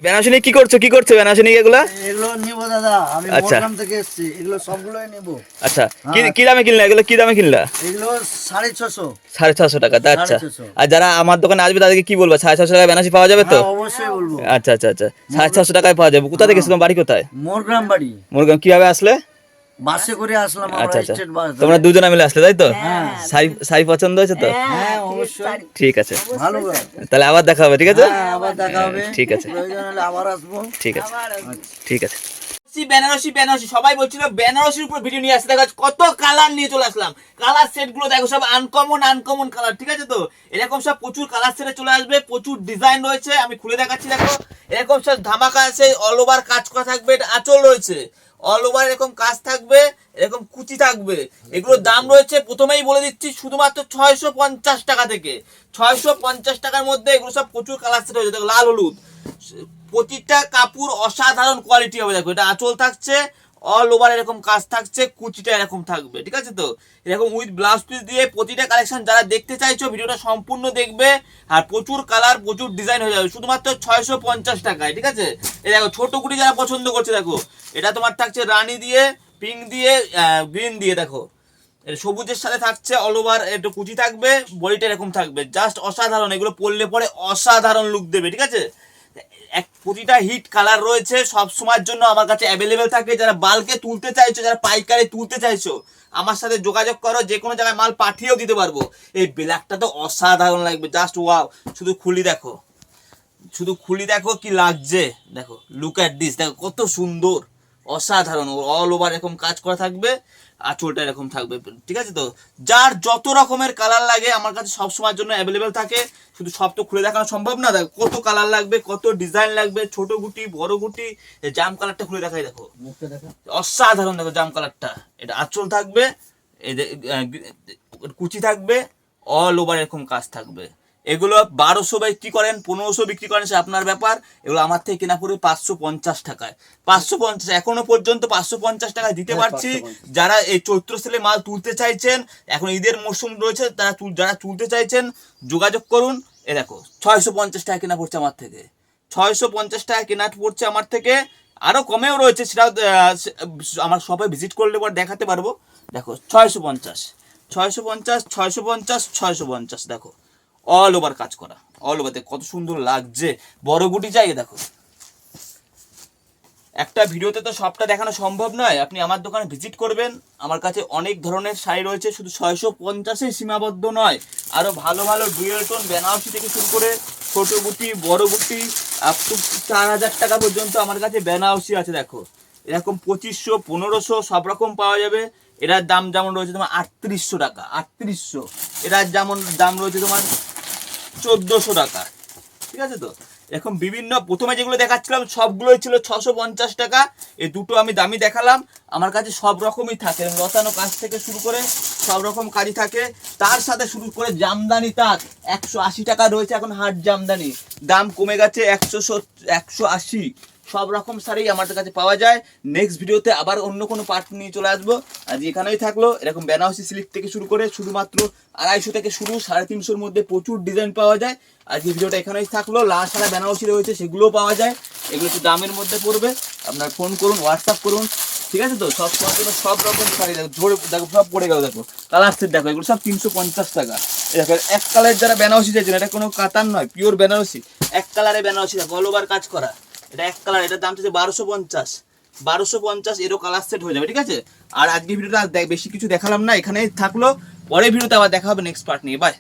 বেনারসি নিয়ে কি করছো বেনারসি নিয়ে এগুলা? এগুলো নিবো দাদা, আমি আচ্ছা মোরগ্রাম থেকে এসেছি, এগুলো সবগুলোই নিবো। আচ্ছা, হ্যাঁ। কি দামে কিনলা এগুলো? কি দামে কিনলা? এগুলো 650। 650 টাকা? আচ্ছা। 650। আর যারা আমার দোকানে আসবে তাদেরকে কি বলবো, 650 টাকায় বেনারসি পাওয়া যাবে তো? হ্যাঁ অবশ্যই বলবো। আচ্ছা আচ্ছা আচ্ছা, 650 টাকায় পাওয়া যাবে। কোথা থেকে এসেছো, তোমার বাড়ি কোথায়? মোরগ্রাম বাড়ি। মুরগাম কিভাবে আসলে? বাসে করে আসলাম আমরা, আচ্ছা আচ্ছা, স্টেট বাস। তোমরা দুজনে মিলে আসলে তাই তো? হ্যাঁ শাড়ি পছন্দ হয়েছে তো? হ্যাঁ অবশ্যই। ঠিক আছে, ভালো। তাহলে আবার দেখা হবে, ঠিক আছে? হ্যাঁ আবার দেখা হবে, ঠিক আছে, প্রয়োজন হলে আবার আসবো। ঠিক আছে, ঠিক আছে। বেনারসি সবাই বলছিল বেনারসির উপর ভিডিও নিয়ে আসতে, দেখো কত কালার নিয়ে চলে আসলাম। কালার সেট গুলো দেখো সব আনকমন কালার, ঠিক আছে তো? এরকম সব প্রচুর কালার সেটে চলে আসবে, প্রচুর ডিজাইন রয়েছে, আমি খুলে দেখাচ্ছি। দেখো এরকম সব ধামাকা আছে, অল ওভার কাজ করা থাকবে, এটা আঁচল রয়েছে, অল ওভার এরকম কাজ থাকবে, এরকম কুচি থাকবে। এগুলোর দাম রয়েছে, প্রথমেই বলে দিচ্ছি, শুধুমাত্র 650 টাকা থেকে। 650 টাকার মধ্যে এগুলো সব প্রচুর কালার সেট হয়েছে। দেখো লাল হলুদ, প্রতিটা কাপড় অসাধারণ কোয়ালিটি হবে। দেখো এটা আঁচল থাকছে, অল ওভার এরকম কাজ থাকছে, কুচিটা এরকম থাকবে, ঠিক আছে তো? এরকম উইথ ব্লাউজ পিস দিয়ে প্রতিটা কালেকশন যারা দেখতে চাইছো ভিডিওটা সম্পূর্ণ দেখবে। আর প্রচুর কালার প্রচুর ডিজাইন হয়ে যাবে শুধুমাত্র 650 টাকায়, ঠিক আছে? এই দেখো ছোট কুটি যারা পছন্দ করছে, দেখো এটা তোমার থাকছে রানী দিয়ে, পিঙ্ক দিয়ে, গ্রিন দিয়ে। দেখো সবুজের সাথে থাকছে অল ওভার, একটু কুচি থাকবে, বডিটা এরকম থাকবে, জাস্ট অসাধারণ। এগুলো পরলে পরে অসাধারণ লুক দেবে, ঠিক আছে? প্রতিটা হিট কালার রয়েছে, সব সময়ের জন্য আমার কাছে অ্যাভেলেবেল থাকে। যারা বাল্কে তুলতে চাইছো, যারা পাইকারি তুলতে চাইছো, আমার সাথে যোগাযোগ করো, যে কোনো জায়গায় মাল পাঠিয়েও দিতে পারবো। এই ব্ল্যাকটা তো অসাধারণ লাগবে, জাস্ট ওয়াও। শুধু খুলি দেখো কি লাগছে, দেখো লুক অ্যাট দিস, দেখো কত সুন্দর, অসাধারণ। অল ওভার এরকম কাজ করা থাকবে, আঁচলটা এরকম থাকবে, ঠিক আছে তো? যার যত রকমের কালার লাগে আমার কাছে সব সময়ের জন্য অ্যাভেলেবেল থাকে। শুধু সব তো খুলে দেখানো সম্ভব না, দেখো কত কালার লাগবে, কত ডিজাইন লাগবে, ছোট গুটি বড় গুটি। জাম কালারটা খুলে দেখাই, দেখো অসাধারণ। দেখো জাম কালারটা, এটা আঁচল থাকবে, এই যে কুচি থাকবে, অল ওভার এরকম কাজ থাকবে। এগুলো 1200 বিক্রি করেন, 1500 বিক্রি করেন, সে আপনার ব্যাপার। এগুলো আমার থেকে কেনা পড়বে 550 টাকায়। 550 এখনো পর্যন্ত 550 টাকায় দিতে পারছি। যারা এই চৈত্র সেলে মাল তুলতে চাইছেন, এখন ঈদের মরশুম রয়েছে, যারা তুলতে চাইছেন যোগাযোগ করুন। এ দেখো 650 টাকা কেনা পড়ছে আমার থেকে, 650 টাকা কেনা পড়ছে আমার থেকে। আরো কমেও রয়েছে, সেটাও আমার শপে ভিজিট করলে পর দেখাতে পারবো। দেখো 650, 650, 650, 650, দেখো অল ওভার কাজ করা, অল ওভার। কত সুন্দর লাগছে, বড় গুটি চাই। দেখো একটা ভিডিওতে তো সবটা দেখানো সম্ভব নয়, আপনি আমার দোকানে ভিজিট করবেন। আমার কাছে অনেক ধরনের শাড়ি রয়েছে, শুধু 650-এ সীমাবদ্ধ নয়, আরো ভালো ভালো ডুয়েল টোন বেনারসি থেকে শুরু করে ছোট গুটি বড় গুটি আপ টু 4000 টাকা পর্যন্ত আমার কাছে বেনারসি আছে। দেখো এরকম 2500, 1500 সব রকম পাওয়া যাবে। এটার দাম যেমন রয়েছে তোমার 3800 টাকা, 3800। এটার যেমন দাম রয়েছে তোমার 1400 টাকা, ঠিক আছে তো? এখন বিভিন্ন প্রথমে যেগুলো দেখাচ্ছিলাম সবগুলোই ছিল 650 টাকা। এই দুটো আমি দামি দেখালাম। আমার কাছে সব রকমই থাকে, লতানো কাজ থেকে শুরু করে সব রকম কাজই থাকে। তার সাথে শুরু করে জামদানি তাঁত 180 টাকা রয়েছে এখন, হাট জামদানি দাম কমে গেছে 180। সব রকম শাড়ি আমার কাছে পাওয়া যায়। নেক্সট ভিডিওতে আবার অন্য কোনো পার্ট নিয়ে চলে আসবো। আজ এখানেই থাকলো। এরকম বেনারসি সিল্ক থেকে শুরু করে শুধুমাত্র 250 থেকে শুরু, 350-এর মধ্যে প্রচুর ডিজাইন পাওয়া যায়। আজ এই ভিডিওটা এখানেই থাকলো। লাস্ট সারা বেনারসি রয়েছে, সেগুলোও পাওয়া যায়। এগুলো একটু দামের মধ্যে পড়বে, আপনার ফোন করুন, হোয়াটসঅ্যাপ করুন, ঠিক আছে তো? সব সময় সব রকম শাড়ি দেখো, ধরে দেখো সব পড়ে গেল। দেখো কালার সেট দেখো, এগুলো সব 350 টাকা। দেখো এক কালার যারা বেনারসি চাইছেন, এটা কোনো কাতার নয়, পিওর বেনারসি, এক কালারে বেনারসি, দেখো অল ওভার কাজ করা। এটা এক কালার, এটার দাম হচ্ছে 1250, 1250। এরও কালার সেট হয়ে যাবে, ঠিক আছে? আর আজকে ভিডিওটা বেশি কিছু দেখালাম না, এখানেই থাকলো। পরের ভিডিওতে আবার দেখা হবে নেক্সট পার্ট নিয়ে। বাই।